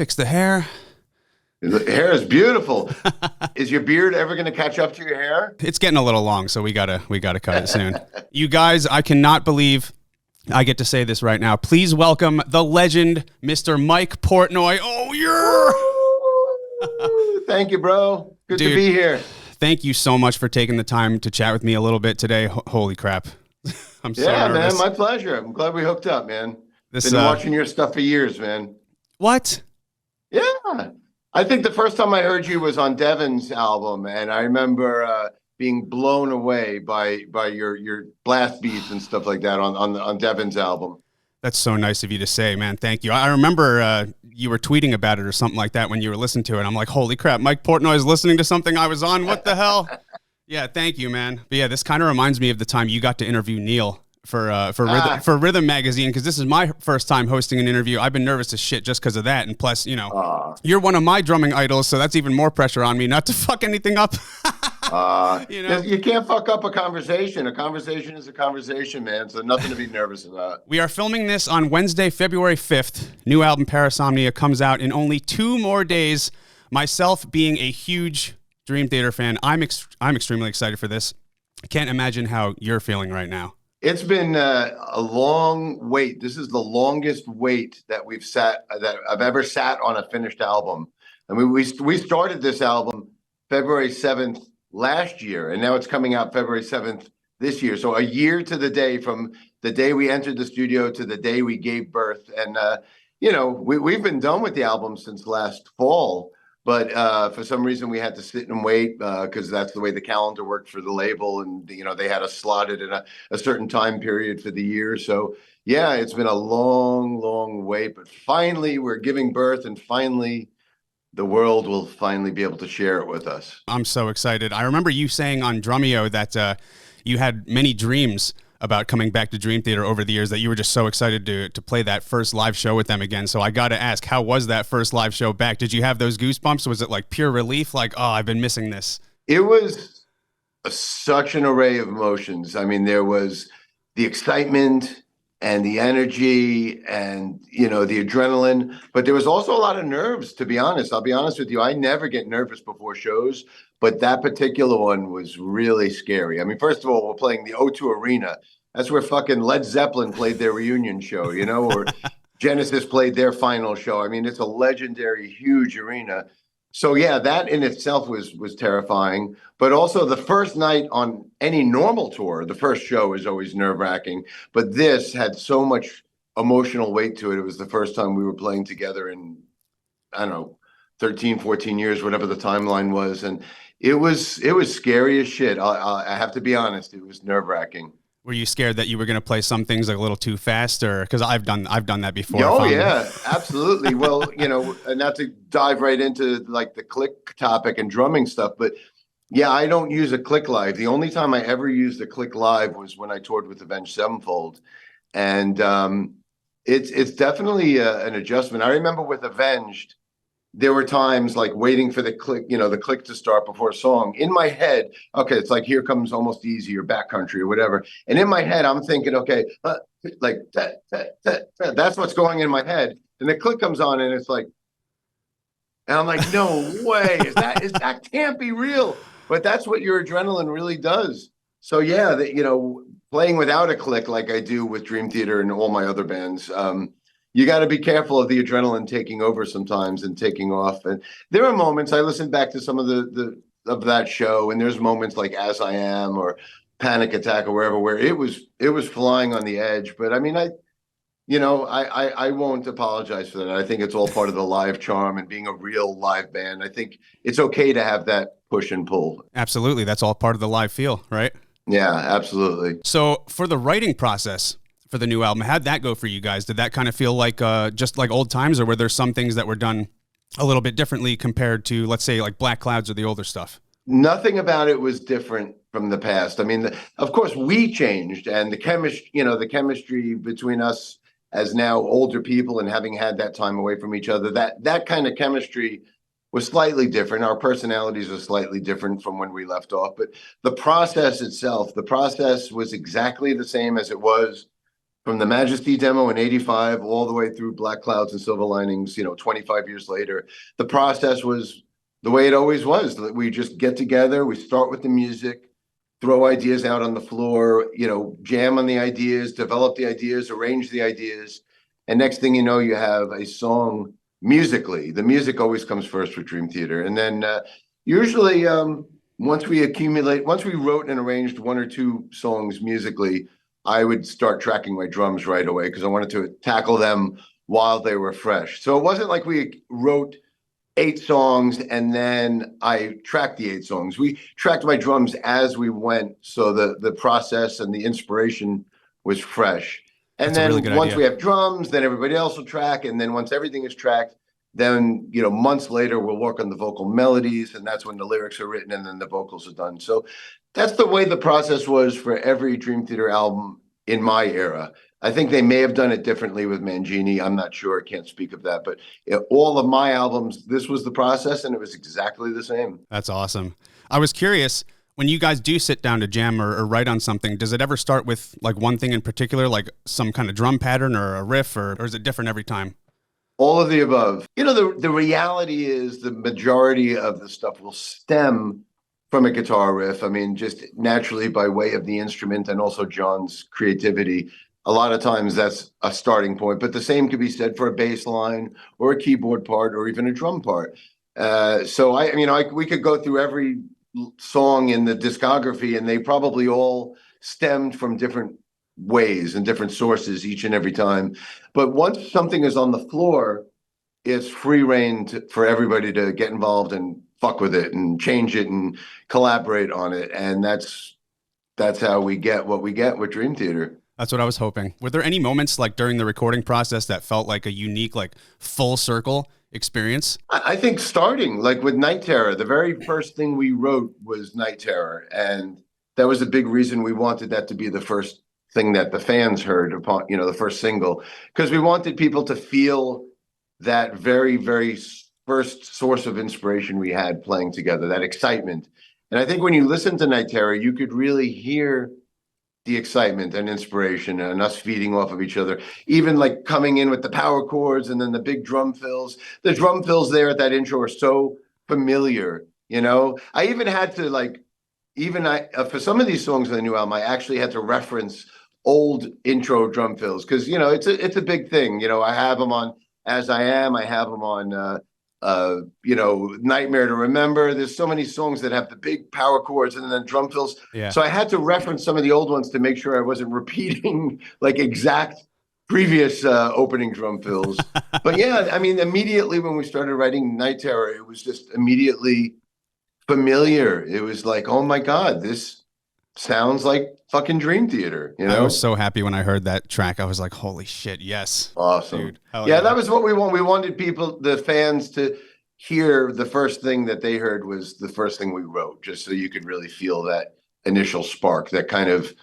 fix the hair. The hair is beautiful. Is your beard ever going to catch up to your hair? It's getting a little long, so we gotta cut it soon. You guys, I cannot believe I get to say this right now. Please welcome the legend, Mr. Mike Portnoy. Oh, Thank you, bro. Good to be here. Thank you so much for taking the time to chat with me a little bit today. Holy crap. I'm so nervous. Man, my pleasure. I'm glad we hooked up, man. Been watching your stuff for years, man. What? Yeah. I think the first time I heard you was on Devin's album, and I remember being blown away by your blast beats and stuff like that on Devin's album. That's so nice of you to say, man. Thank you. I remember you were tweeting about it or something like that when you were listening to it. I'm like, holy crap, Mike Portnoy is listening to something I was on. What the hell? Yeah, thank you, man. But yeah, this kind of reminds me of the time you got to interview Neil for Rhythm Magazine, because this is my first time hosting an interview. I've been nervous as shit just because of that, and plus, you know, you're one of my drumming idols, so that's even more pressure on me not to fuck anything up. You know, you can't fuck up a conversation. A conversation is a conversation, man. So nothing to be nervous about. We are filming this on Wednesday, February 5th. New album Parasomnia comes out in only 2 more days. Myself being a huge Dream Theater fan, I'm extremely excited for this. I can't imagine how you're feeling right now. It's been a long wait. This is the longest wait that I've ever sat on a finished album. I mean, we started this album February 7th last year, and now it's coming out February 7th this year. So a year to the day from the day we entered the studio to the day we gave birth. And you know, we've been done with the album since last fall. But for some reason, we had to sit and wait because that's the way the calendar worked for the label. And, you know, they had us slotted in a certain time period for the year. So, yeah, it's been a long, long wait. But finally, we're giving birth, and finally, the world will finally be able to share it with us. I'm so excited. I remember you saying on Drumeo that you had many dreams about coming back to Dream Theater over the years, that you were just so excited to play that first live show with them again. So I got to ask, how was that first live show back? Did you have those goosebumps? Was it like pure relief? Like, oh, I've been missing this. It was such an array of emotions. I mean, there was the excitement and the energy and, you know, the adrenaline, but there was also a lot of nerves, to be honest. I'll be honest with you. I never get nervous before shows, but that particular one was really scary. I mean, first of all, we're playing the O2 Arena. That's where fucking Led Zeppelin played their reunion show, you know, or Genesis played their final show. I mean, it's a legendary, huge arena. So yeah, that in itself was terrifying. But also the first night on any normal tour, the first show is always nerve-wracking. But this had so much emotional weight to it. It was the first time we were playing together in, I don't know, 13, 14 years, whatever the timeline was. And it was scary as shit. I have to be honest. It was nerve-wracking. Were you scared that you were going to play some things like a little too fast, or because I've done that before? Oh yeah, absolutely. Well, you know, not to dive right into like the click topic and drumming stuff, but yeah, I don't use a click live. The only time I ever used a click live was when I toured with Avenged Sevenfold, and it's definitely an adjustment. I remember with Avenged, there were times like waiting for the click, you know, the click to start before a song. In my head, okay, it's like Here Comes Almost Easy or Backcountry or whatever. And in my head, I'm thinking, okay, like that's what's going in my head. And the click comes on, and it's like, and I'm like, no way, that can't be real. But that's what your adrenaline really does. So yeah, you know, playing without a click like I do with Dream Theater and all my other bands, you got to be careful of the adrenaline taking over sometimes and taking off. And there are moments, I listened back to some of of that show, and there's moments like As I Am or Panic Attack or wherever, where it was flying on the edge. But I mean, I won't apologize for that. I think it's all part of the live charm and being a real live band. I think it's okay to have that push and pull. Absolutely. That's all part of the live feel, right? Yeah, absolutely. So for the writing process for the new album, how'd that go for you guys? Did that kind of feel like just like old times, or were there some things that were done a little bit differently compared to, let's say, like Black Clouds or the older stuff? Nothing about it was different from the past. I mean, of course, we changed, and the chemistry between us as now older people and having had that time away from each other, that kind of chemistry was slightly different. Our personalities were slightly different from when we left off, but the process itself, the process was exactly the same as it was from the Majesty demo in '85 all the way through Black Clouds and Silver Linings, 25 years later. The process was the way it always was. We just get together, we start with the music, throw ideas out on the floor, jam on the ideas, develop the ideas, arrange the ideas. And next thing you know, you have a song musically. The music always comes first with Dream Theater. And then usually once we wrote and arranged one or two songs musically, I would start tracking my drums right away because I wanted to tackle them while they were fresh. So it wasn't like we wrote 8 songs and then I tracked the 8 songs. We tracked my drums as we went, so the process and the inspiration was fresh. And then once we have drums, then everybody else will track, and then once everything is tracked, then months later we'll work on the vocal melodies, and that's when the lyrics are written and then the vocals are done. So that's the way the process was for every Dream Theater album in my era. I think they may have done it differently with Mangini. I'm not sure. I can't speak of that. But all of my albums, this was the process, and it was exactly the same. That's awesome. I was curious, when you guys do sit down to jam or write on something, does it ever start with like one thing in particular, like some kind of drum pattern or a riff, or is it different every time? All of the above. The reality is the majority of the stuff will stem from a guitar riff. I mean, just naturally by way of the instrument and also John's creativity. A lot of times that's a starting point, but the same could be said for a bass line or a keyboard part or even a drum part. So we could go through every song in the discography and they probably all stemmed from different ways and different sources each and every time. But once something is on the floor, it's free reign for everybody to get involved and fuck with it and change it and collaborate on it. And that's how we get what we get with Dream Theater. That's what I was hoping. Were there any moments like during the recording process that felt like a unique, like full circle experience? I think starting like with Night Terror, the very first thing we wrote was Night Terror. And that was a big reason we wanted that to be the first thing that the fans heard upon, the first single, because we wanted people to feel that very, very first source of inspiration we had playing together, that excitement. And I think when you listen to Night Terror, you could really hear the excitement and inspiration and us feeding off of each other, even like coming in with the power chords and then the big drum fills. The drum fills there at that intro are so familiar, I even had to for some of these songs on the new album, I actually had to reference old intro drum fills because, it's a big thing. I have them on As I Am, I have them on Nightmare to Remember. There's so many songs that have the big power chords and then drum fills. Yeah. So I had to reference some of the old ones to make sure I wasn't repeating like exact previous opening drum fills. But yeah, I mean, immediately when we started writing Night Terror, it was just immediately familiar. It was like, oh my God, this sounds like fucking Dream Theater, I was so happy when I heard that track. I was like, holy shit, yes. Awesome. Dude, yeah, that was what we want. We wanted the fans to hear the first thing that they heard was the first thing we wrote, just so you could really feel that initial spark that kind of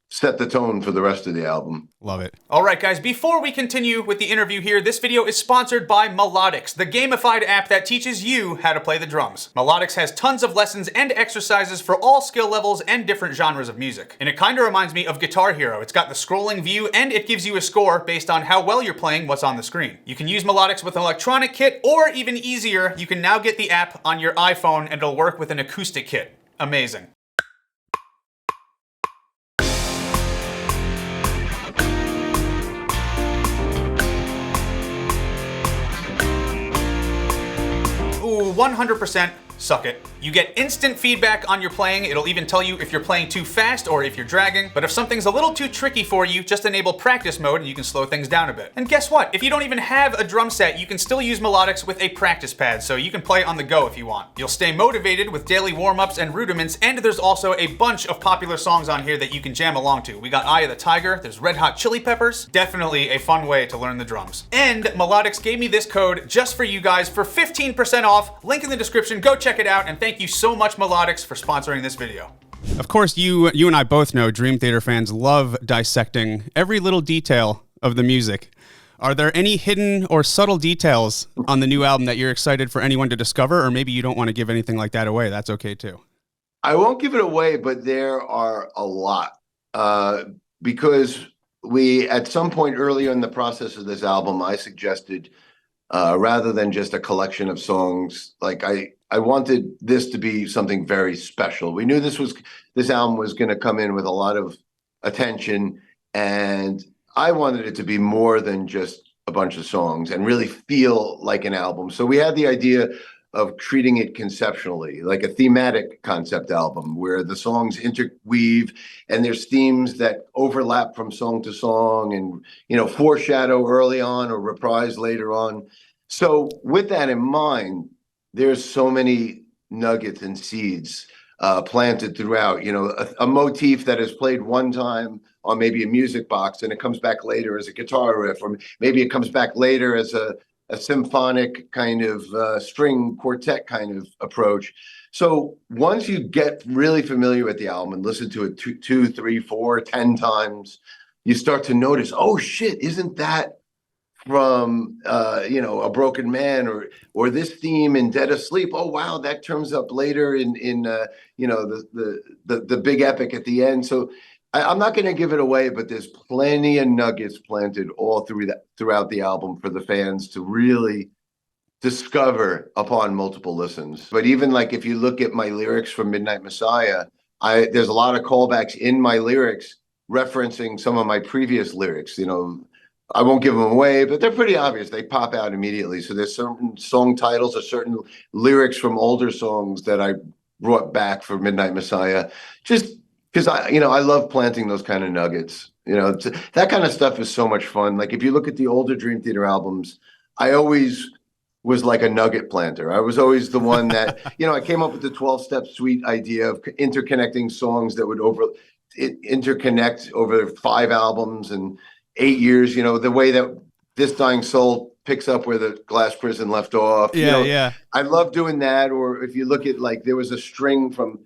set the tone for the rest of the album. Love it. All right, guys, before we continue with the interview here, this video is sponsored by Melodics, the gamified app that teaches you how to play the drums. Melodics has tons of lessons and exercises for all skill levels and different genres of music. And it kind of reminds me of Guitar Hero. It's got the scrolling view and it gives you a score based on how well you're playing what's on the screen. You can use Melodics with an electronic kit, or even easier, you can now get the app on your iPhone and it'll work with an acoustic kit. Amazing. Ooh, 100% suck it. You get instant feedback on your playing. It'll even tell you if you're playing too fast or if you're dragging. But if something's a little too tricky for you, just enable practice mode and you can slow things down a bit. And guess what? If you don't even have a drum set, you can still use Melodics with a practice pad, so you can play on the go if you want. You'll stay motivated with daily warm-ups and rudiments, and there's also a bunch of popular songs on here that you can jam along to. We got Eye of the Tiger, there's Red Hot Chili Peppers. Definitely a fun way to learn the drums. And Melodics gave me this code just for you guys for 15% off. Link in the description, go check it out, and thank you so much, Melodics, for sponsoring this video. Of course, you and I both know Dream Theater fans love dissecting every little detail of the music. Are there any hidden or subtle details on the new album that you're excited for anyone to discover, or maybe you don't want to give anything like that away? That's okay too. I won't give it away, but there are a lot because we at some point earlier in the process of this album, I suggested rather than just a collection of songs, like I wanted this to be something very special. We knew this album was going to come in with a lot of attention, and I wanted it to be more than just a bunch of songs and really feel like an album. So we had the idea of treating it conceptually, like a thematic concept album where the songs interweave and there's themes that overlap from song to song and, you know, foreshadow early on or reprise later on. So with that in mind, there's so many nuggets and seeds planted throughout, you know, a motif that is played one time on maybe a music box and it comes back later as a guitar riff, or maybe it comes back later as a symphonic kind of string quartet kind of approach. So once you get really familiar with the album and listen to it two, 3, 4, 10 times, you start to notice, oh shit, isn't that from you know, A Broken Man, or this theme in Dead Asleep? Oh wow, that turns up later in you know, the big epic at the end. So I'm not going to give it away, but there's plenty of nuggets planted all throughout the album for the fans to really discover upon multiple listens. But even like if you look at my lyrics from Midnight Messiah, there's a lot of callbacks in my lyrics referencing some of my previous lyrics. You know, I won't give them away, but they're pretty obvious. They pop out immediately. So there's certain song titles or certain lyrics from older songs that I brought back for Midnight Messiah, just because I love planting those kind of nuggets. You know, that kind of stuff is so much fun. Like if you look at the older Dream Theater albums, I always was like a nugget planter. I was always the one that, you know, I came up with the 12-step suite idea of interconnecting songs that would interconnect over 5 albums and 8 years. You know, the way that This Dying Soul picks up where the Glass Prison left off. Yeah, you know, yeah. I love doing that. Or if you look at, like, there was a string from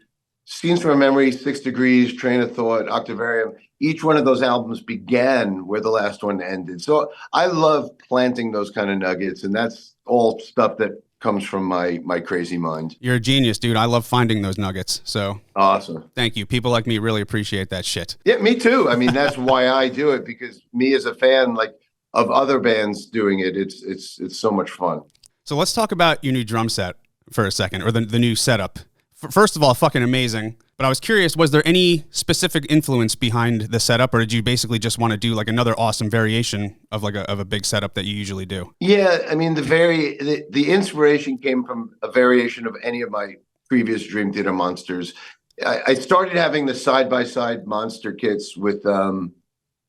Scenes from a Memory, 6 Degrees, Train of Thought, Octavarium. Each one of those albums began where the last one ended. So I love planting those kind of nuggets, and that's all stuff that comes from my crazy mind. You're a genius, dude. I love finding those nuggets. So awesome. Thank you. People like me really appreciate that shit. Yeah, me too. I mean, that's why I do it, because me as a fan, like, of other bands doing it, it's so much fun. So let's talk about your new drum set for a second, or the new setup. First of all, fucking amazing. But I was curious, was there any specific influence behind the setup, or did you basically just want to do like another awesome variation of like a big setup that you usually do? Yeah, I mean, the inspiration came from a variation of any of my previous Dream Theater monsters. I started having the side-by-side monster kits with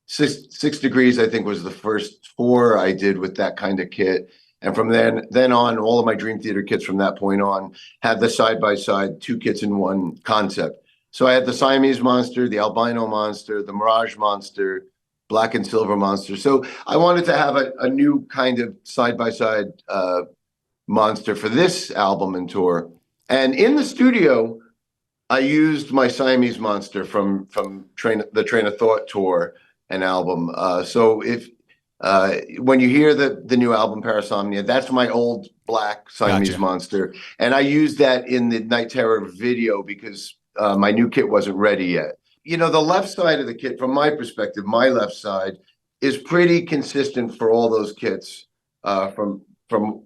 6 Degrees, I think, was the first 4 I did with that kind of kit. And from then on, all of my Dream Theater kits from that point on had the side-by-side 2 kits in one concept. So I had the Siamese monster, the albino monster, the Mirage monster, black and silver monster. So I wanted to have a new kind of side-by-side monster for this album and tour. And in the studio, I used my Siamese monster from the Train of Thought tour and album. So when you hear the new album Parasomnia, that's my old black Siamese monster, and I used that in the Night Terror video because my new kit wasn't ready yet. You know, the left side of the kit, from my perspective, my left side is pretty consistent for all those kits from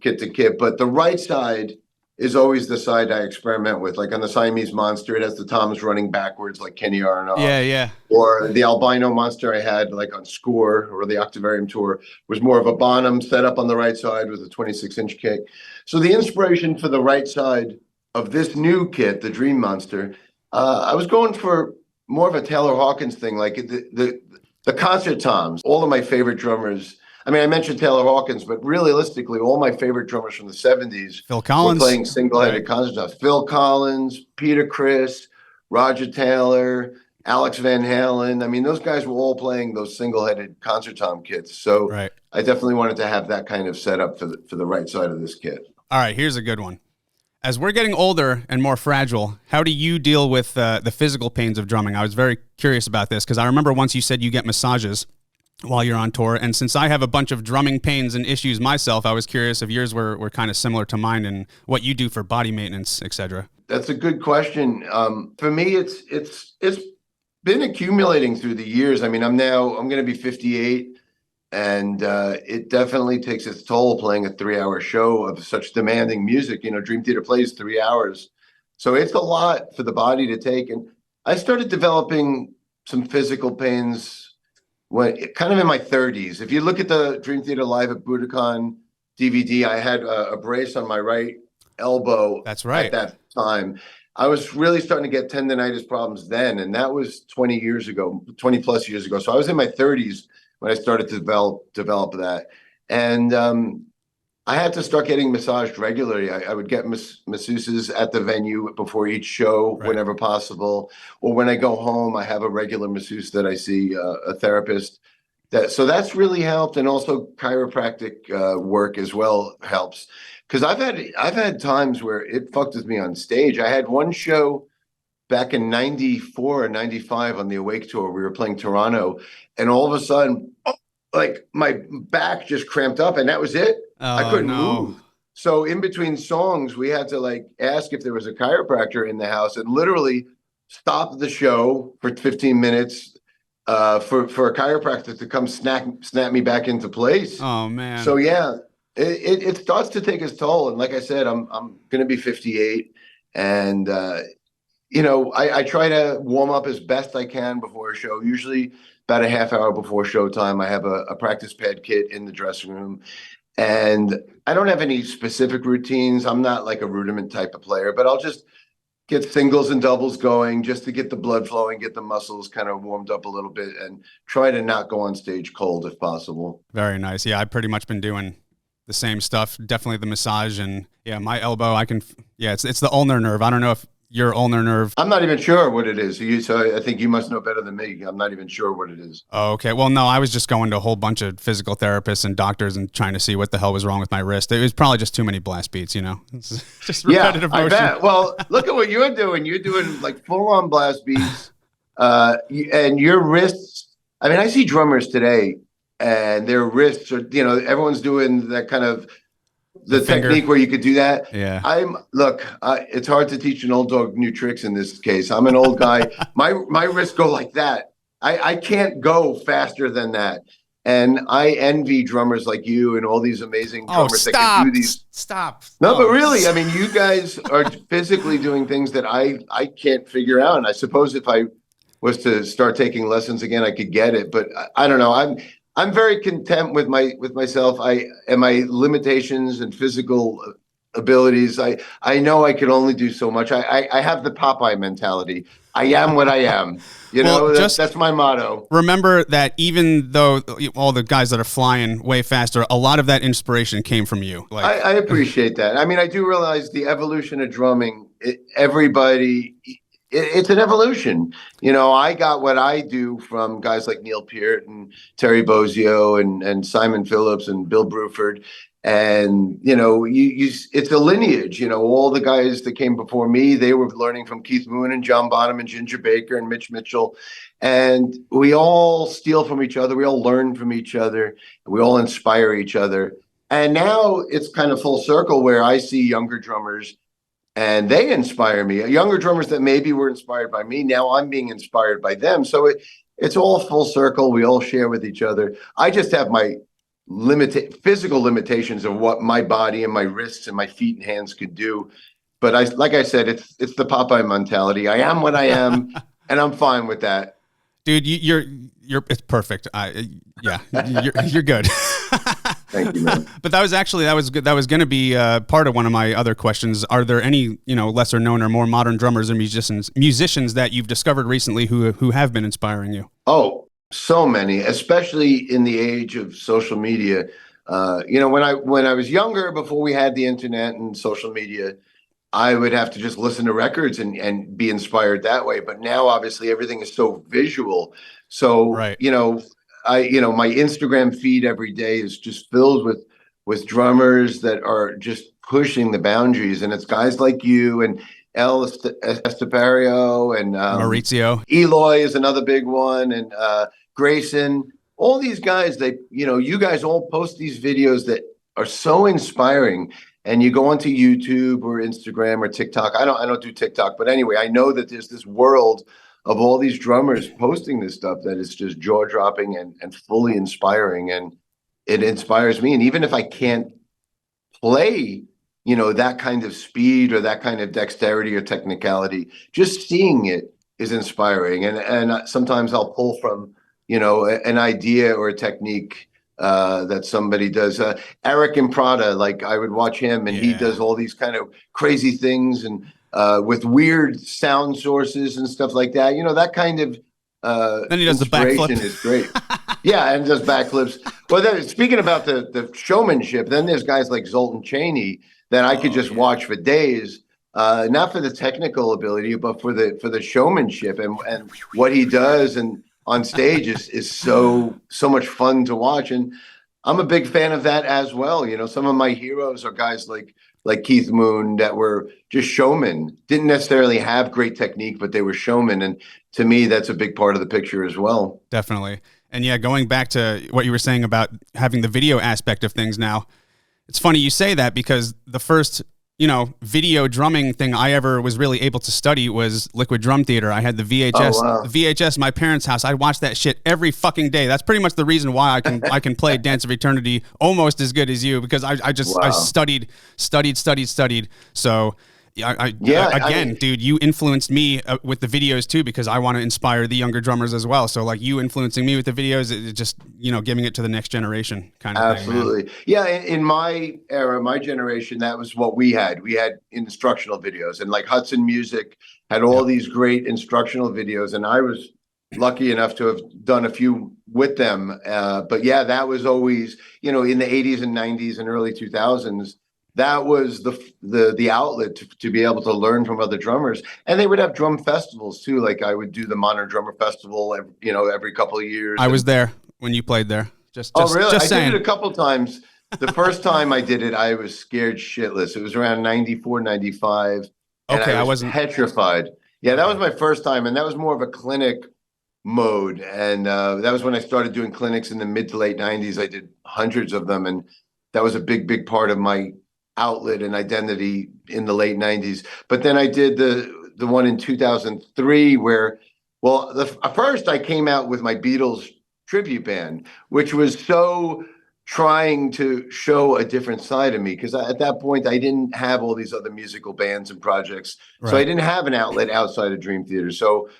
kit to kit, but the right side is always the side I experiment with. Like on the Siamese monster, it has the toms running backwards like Kenny Aronoff. Yeah. Or the albino monster I had like on Score or the Octavarium tour was more of a Bonham set up on the right side with a 26-inch kick. So the inspiration for the right side of this new kit, the Dream Monster, I was going for more of a Taylor Hawkins thing, like the concert toms. All of my favorite drummers, I mean, I mentioned Taylor Hawkins, but realistically, all my favorite drummers from the 70s Phil Collins were playing single-headed concert toms. Phil Collins, Peter Criss, Roger Taylor, Alex Van Halen. I mean, those guys were all playing those single-headed concert tom kits. So I definitely wanted to have that kind of setup for the right side of this kit. All right, here's a good one. As we're getting older and more fragile, how do you deal with the physical pains of drumming? I was very curious about this because I remember once you said you get massages while you're on tour. And since I have a bunch of drumming pains and issues myself, I was curious if yours were kind of similar to mine and what you do for body maintenance, etc. That's a good question. For me, it's been accumulating through the years. I mean, I'm going to be 58, and it definitely takes its toll playing a 3-hour show of such demanding music. You know, Dream Theater plays 3 hours, so it's a lot for the body to take. And I started developing some physical pains when kind of in my 30s. If you look at the Dream Theater Live at Budokan DVD, I had a brace on my right elbow. That's right. At that time, I was really starting to get tendonitis problems then, and that was 20 years ago, 20 plus years ago. So I was in my 30s when I started to develop that, and I had to start getting massaged regularly. I would get masseuses at the venue before each show, Right. whenever possible, or when I go home, I have a regular masseuse that I see, a therapist. So that's really helped, and also chiropractic work as well helps. Because I've had times where it fucked with me on stage. I had one show back in 94 or 95 on the Awake tour. We were playing Toronto, and all of a sudden, like my back just cramped up, and that was it. I couldn't move. So in between songs, we had to like ask if there was a chiropractor in the house, and literally stop the show for 15 minutes for a chiropractor to come snap me back into place. Oh man. So yeah, it starts to take its toll. And like I said, I'm going to be 58, and you know, I try to warm up as best I can before a show. Usually about a half hour before showtime, I have a practice pad kit in the dressing room. And I don't have any specific routines. I'm not like a rudiment type of player, but I'll just get singles and doubles going just to get the blood flowing, get the muscles kind of warmed up a little bit, and try to not go on stage cold if possible. Very nice. Yeah, I've pretty much been doing the same stuff. Definitely the massage, and yeah, my elbow, it's the ulnar nerve. I don't know if your ulnar nerve. I'm not even sure what it is. So I think you must know better than me. I'm not even sure what it is. Oh, okay. Well, no, I was just going to a whole bunch of physical therapists and doctors and trying to see what the hell was wrong with my wrist. It was probably just too many blast beats, you know. It's just repetitive motion. I bet. Well, look at what you're doing. You're doing like full-on blast beats, and your wrists. I mean, I see drummers today, and their wrists are, you know, everyone's doing that kind of the technique where you could do that. Yeah. It's hard to teach an old dog new tricks in this case. I'm an old guy. My wrists go like that. I can't go faster than that. And I envy drummers like you and all these amazing drummers that can do these. Stop. No, but really, I mean, you guys are physically doing things that I can't figure out. And I suppose if I was to start taking lessons again, I could get it. But I don't know. I'm very content with myself. And my limitations and physical abilities. I know I can only do so much. I have the Popeye mentality. I am what I am. You know, that's my motto. Remember that even though all the guys that are flying way faster, a lot of that inspiration came from you. Like, I appreciate that. I mean, I do realize the evolution of drumming. It's an evolution. You know, I got what I do from guys like Neil Peart and Terry Bozzio and Simon Phillips and Bill Bruford. And, you know, it's a lineage. You know, all the guys that came before me, they were learning from Keith Moon and John Bonham and Ginger Baker and Mitch Mitchell. And we all steal from each other. We all learn from each other. We all inspire each other. And now it's kind of full circle where I see younger drummers and they inspire me. Younger drummers that maybe were inspired by me, now I'm being inspired by them. So it's all full circle. We all share with each other. I just have my physical limitations of what my body and my wrists and my feet and hands could do. But like I said, it's the Popeye mentality. I am what I am, and I'm fine with that. Dude, you're it's perfect. You're good. Thank you, man. But that was good. That was going to be part of one of my other questions. Are there any, you know, lesser known or more modern drummers or musicians that you've discovered recently who have been inspiring you? Oh, so many, especially in the age of social media. You know, when I was younger, before we had the internet and social media, I would have to just listen to records and be inspired that way. But now, obviously, everything is so visual. So, right. You know, my Instagram feed every day is just filled with drummers that are just pushing the boundaries. And it's guys like you and El Estepario and Maurizio. Eloy is another big one. And Grayson, all these guys, you guys all post these videos that are so inspiring. And you go onto YouTube or Instagram or TikTok. I don't do TikTok, but anyway, I know that there's this world of all these drummers posting this stuff that is just jaw dropping and fully inspiring. And it inspires me. And even if I can't play, you know, that kind of speed or that kind of dexterity or technicality, just seeing it is inspiring. And sometimes I'll pull from, you know, an idea or a technique that somebody does. Eric and Prada, like I would watch him, and he does all these kind of crazy things and with weird sound sources and stuff like that. You know, that kind of then he does the backflip. Is great. Yeah, and does backflips. Well, then, speaking about the showmanship, then there's guys like Zoltan Chaney that I could just watch for days. Not for the technical ability, but for the showmanship and what he does and on stage is so much fun to watch. And I'm a big fan of that as well. You know, some of my heroes are guys like Keith Moon that were just showmen, didn't necessarily have great technique, but they were showmen. And to me, that's a big part of the picture as well. Definitely. And yeah, going back to what you were saying about having the video aspect of things now, it's funny you say that because the first, you know, video drumming thing I ever was really able to study was Liquid Drum Theater. I had the VHS in my parents' house. I watched that shit every fucking day. That's pretty much the reason why I can play Dance of Eternity almost as good as you, because I studied. So dude, you influenced me with the videos too, because I want to inspire the younger drummers as well. So like you influencing me with the videos, it just, you know, giving it to the next generation kind of thing. Absolutely. Yeah. In my era, my generation, that was what we had. We had instructional videos, and like Hudson Music had all these great instructional videos. And I was lucky enough to have done a few with them. But yeah, that was always, you know, in the 80s and 90s and early 2000s, that was the outlet to be able to learn from other drummers. And they would have drum festivals too. Like I would do the Modern Drummer Festival, every couple of years. I was there when you played there. Oh, really? Just saying. I did it a couple times. The first time I did it, I was scared shitless. It was around 94, 95. And okay, I wasn't petrified. Yeah, that was my first time. And that was more of a clinic mode. And that was when I started doing clinics in the mid to late 90s. I did hundreds of them. And that was a big part of my outlet and identity in the late 90s. But then I did the one in 2003 where, well, first I came out with my Beatles tribute band, which was so trying to show a different side of me, because at that point I didn't have all these other musical bands and projects. Right. So I didn't have an outlet outside of Dream Theater. So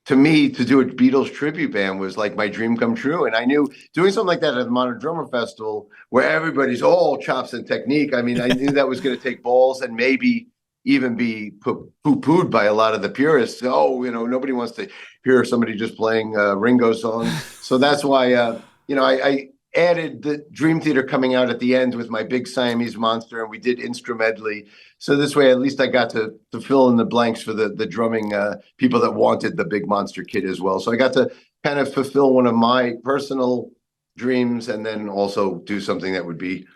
to me, to do a Beatles tribute band was like my dream come true. And I knew doing something like that at the Modern Drummer Festival, where everybody's all chops and technique, I mean, I knew that was going to take balls and maybe even be poo-pooed by a lot of the purists. Oh, you know, nobody wants to hear somebody just playing Ringo songs. So that's why, I added the Dream Theater coming out at the end with my big Siamese monster, and we did instrumentally. So this way, at least I got to fill in the blanks for the drumming people that wanted the big monster kit as well. So I got to kind of fulfill one of my personal dreams, and then also do something that would be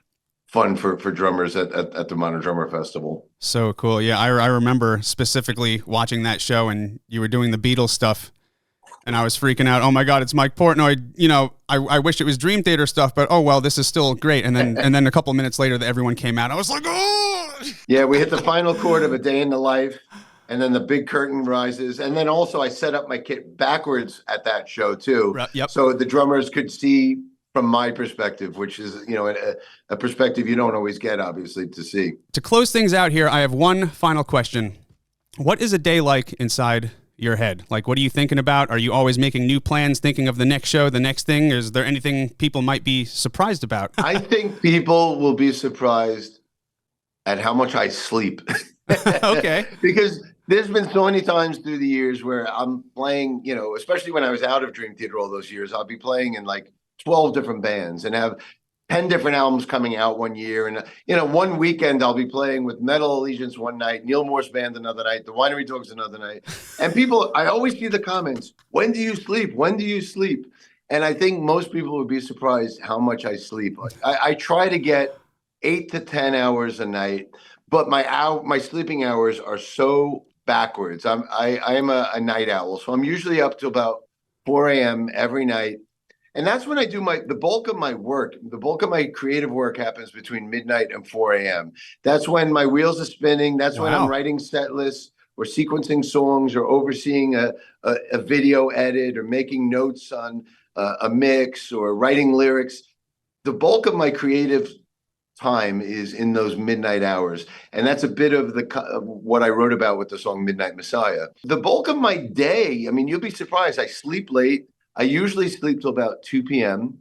fun for drummers at the Modern Drummer Festival. So cool. Yeah, I remember specifically watching that show, and you were doing the Beatles stuff. And I was freaking out. Oh my God, it's Mike Portnoy. You know, I wish it was Dream Theater stuff, but oh well, this is still great. And then a couple of minutes later, that everyone came out. I was like, oh. Yeah, we hit the final chord of A Day in the Life, and then the big curtain rises. And then also I set up my kit backwards at that show too. Yep. So the drummers could see from my perspective, which is, you know, a perspective you don't always get, obviously, to see. To close things out here, I have one final question. What is a day like inside your head? Like, what are you thinking about? Are you always making new plans, thinking of the next show, the next thing? Is there anything people might be surprised about? I think people will be surprised at how much I sleep. Okay. Because there's been so many times through the years where I'm playing, you know, especially when I was out of Dream Theater all those years, I'll be playing in like 12 different bands and have 10 different albums coming out one year. And, you know, one weekend I'll be playing with Metal Allegiance one night, Neil Morse Band another night, the Winery Dogs another night. And people, I always see the comments, when do you sleep? When do you sleep? And I think most people would be surprised how much I sleep. I try to get 8 to 10 hours a night, but my sleeping hours are so backwards. I am a night owl. So I'm usually up to about 4 a.m. every night. And that's when I do the bulk of my work, the bulk of my creative work happens between midnight and 4 a.m. That's when my wheels are spinning. That's when I'm writing set lists or sequencing songs or overseeing a video edit or making notes on a mix or writing lyrics. The bulk of my creative time is in those midnight hours. And that's a bit of what I wrote about with the song Midnight Messiah. The bulk of my day, I mean, you'll be surprised. I sleep late. I usually sleep till about 2 p.m.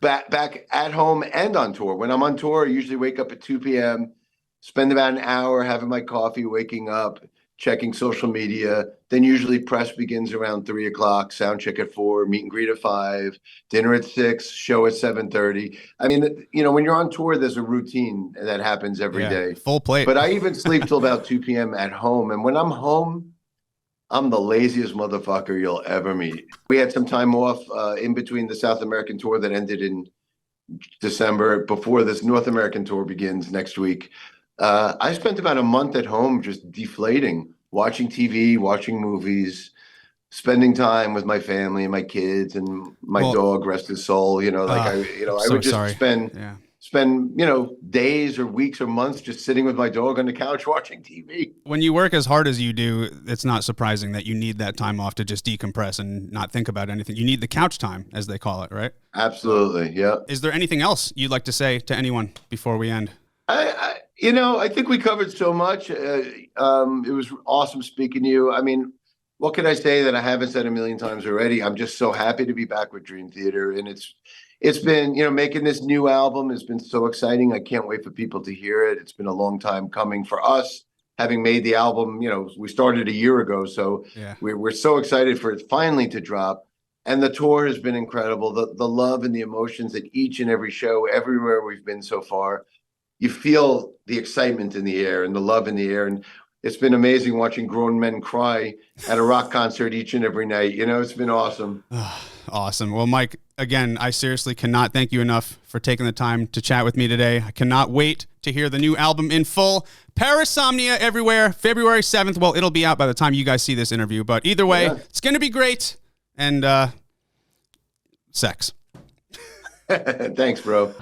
Back at home and on tour. When I'm on tour, I usually wake up at 2 p.m., spend about an hour having my coffee, waking up, checking social media. Then usually press begins around 3 o'clock, sound check at 4, meet and greet at 5, dinner at 6, show at 7:30. I mean, you know, when you're on tour, there's a routine that happens every day. Full plate. But I even sleep till about 2 p.m. at home. And when I'm home, I'm the laziest motherfucker you'll ever meet. We had some time off in between the South American tour that ended in December before this North American tour begins next week. I spent about a month at home just deflating, watching TV, watching movies, spending time with my family and my kids and my dog, rest his soul. You know, like I would just spend, you know, days or weeks or months just sitting with my dog on the couch watching TV. When you work as hard as you do, it's not surprising that you need that time off to just decompress and not think about anything. You need the couch time, as they call it, right? Absolutely, yeah. Is there anything else you'd like to say to anyone before we end? I think we covered so much. It was awesome speaking to you. I mean, what can I say that I haven't said a million times already? I'm just so happy to be back with Dream Theater, and it's been, you know, making this new album has been so exciting. I can't wait for people to hear it. It's been a long time coming for us, having made the album. You know, we started a year ago, so we're so excited for it finally to drop. And the tour has been incredible. The love and the emotions at each and every show, everywhere we've been so far. You feel the excitement in the air and the love in the air. And it's been amazing watching grown men cry at a rock concert each and every night. You know, it's been awesome. Awesome. Well, Mike, again, I seriously cannot thank you enough for taking the time to chat with me today. I cannot wait to hear the new album in full. Parasomnia everywhere, February 7th. Well, it'll be out by the time you guys see this interview. But either way, it's going to be great. And sex. Thanks, bro.